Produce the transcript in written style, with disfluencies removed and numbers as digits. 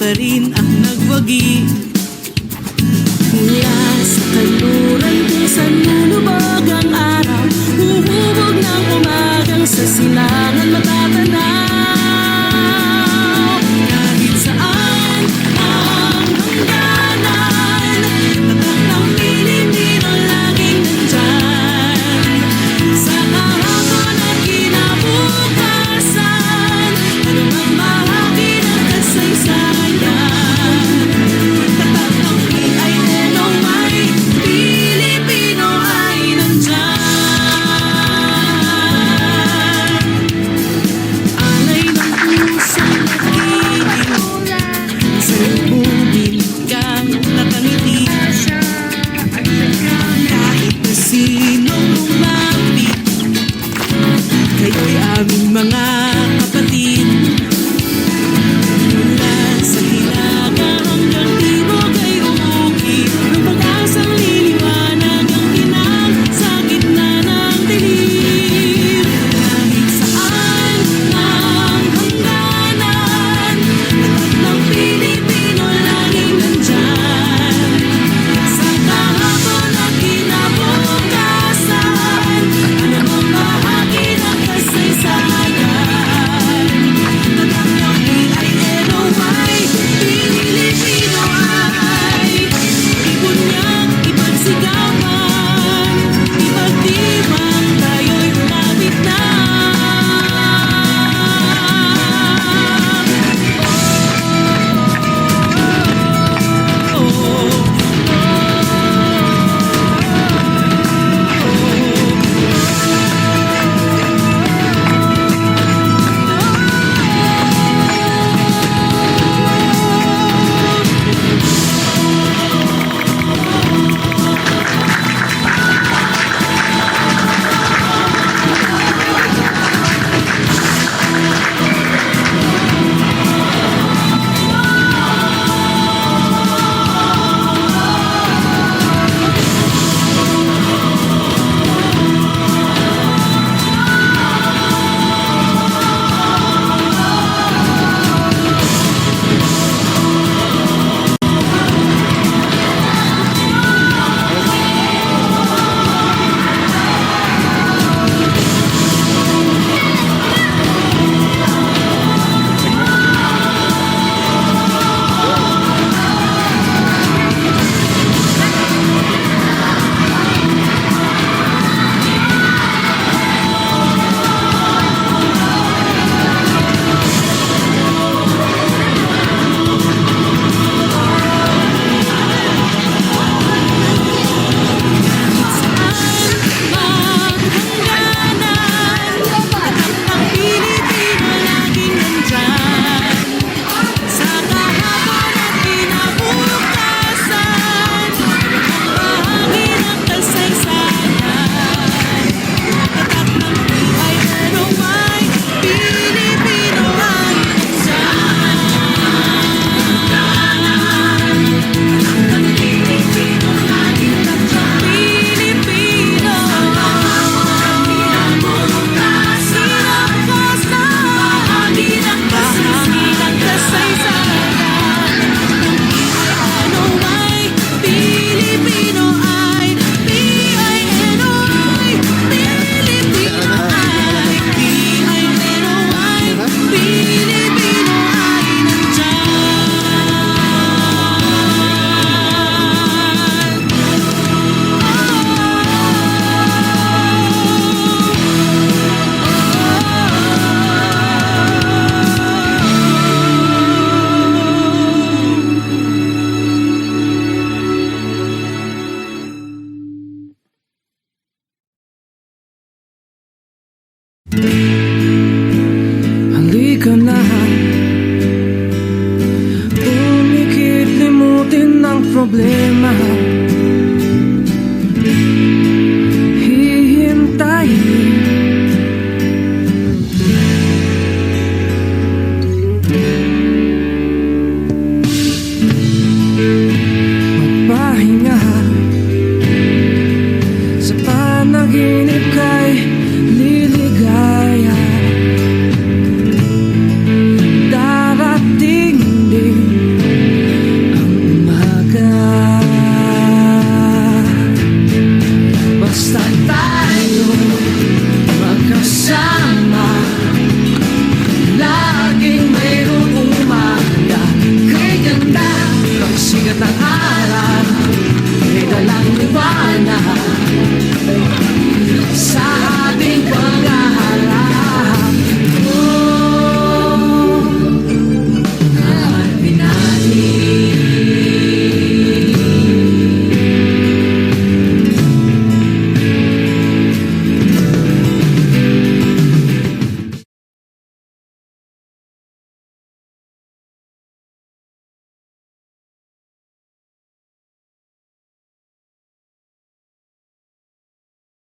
pa rin ang nagwagi. Mula sa kanluran kung saan lulubog ang araw, huhubog ng umagang sa silangan matatanaw. Kahit saan ang hangganan, tatak ng Pilipino laging nandyan. Sa kahapon at kinabukasan, anumang bahagi ng kasaysayan, tatak ng PINO ay Pilipino ay nandyan. Alay ng pusong nagiging sa lubungin kang nakangiti. Kahit na sinong lumapit, kayo'y aming mga kapatid. Mula sa hilaga hanggang timog ay umuukit ng pag-asang liliwanag ang tinag sa gitna ng dilim. Kahit saan ang hangganan, tatak ng Pilipino laging nandyan. Sa kahapon at kinabukasan, anumang bahagi ng kasaysayan, tatak ng PINO ay Pilipino ay ibunyag, ipagsigawan, ipagdiwang tayo'y lumapit na. Halika na, umikit, limutin ang problema.